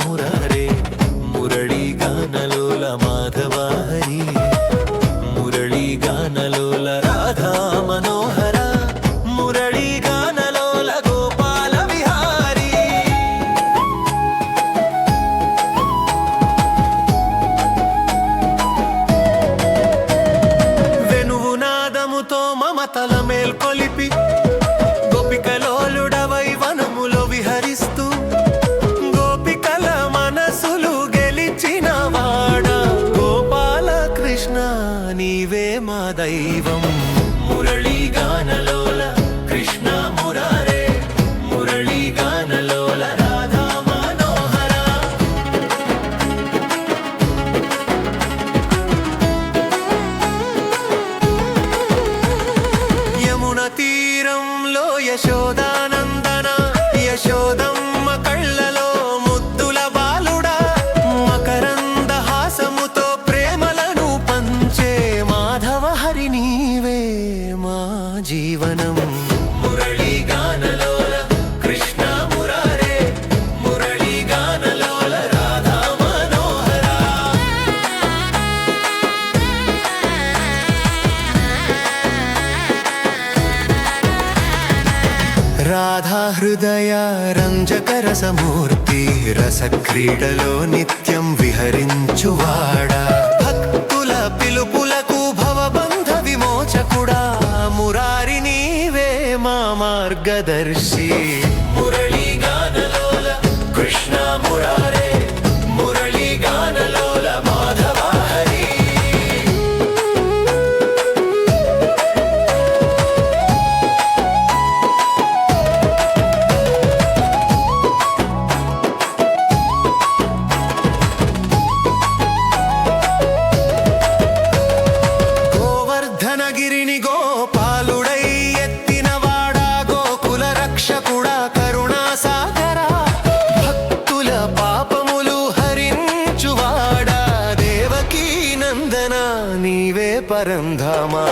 మురారే మురళీ గానలోల మాధవ హరి మురళీ గానలోల రాధా మనోహర మురళీ గానలోల గోపాల విహారీ వెనువు నాదముతో మమతల మేల్కొలిపి గోపికలోలుడవై వనములో విహరిస్తూ గోపికల మనసులు గెలిచిన వాడ గోపాల కృష్ణ నీవే మా దైవం మురళీ గానలోల కృష్ణ మురారే మురళీ గానలోల రాధా మనోహర యమున తీరంలో యశోదానందన యశోదమ్మ కళ్ళలో ముద్దుల బాలుడా మకరంద హాసముతో ప్రేమలను పంచే మాధవ హరి నీవే మా జీవనం మురళీ గానలోల కృష్ణ మురారే మురళీ గానలోల రాధా మనోహర రాధా హృదయ రంజక రసమూర్తి రసక్రీడలో నిత్యం విహరించువాడా భక్తుల పిలుపులకు భవబంధ విమోచకుడా మురారి నీవే మా మార్గదర్శి మురళీ గానలోల కృష్ణ మురారే మురళీ గానలోల మాధవ హరి గిరిని గోపాలుడై ఎత్తినవాడా గోకుల రక్షకుడా కరుణా సాగరా భక్తుల పాపములు హరించువాడా దేవకీ నందన నీవే పరంధామా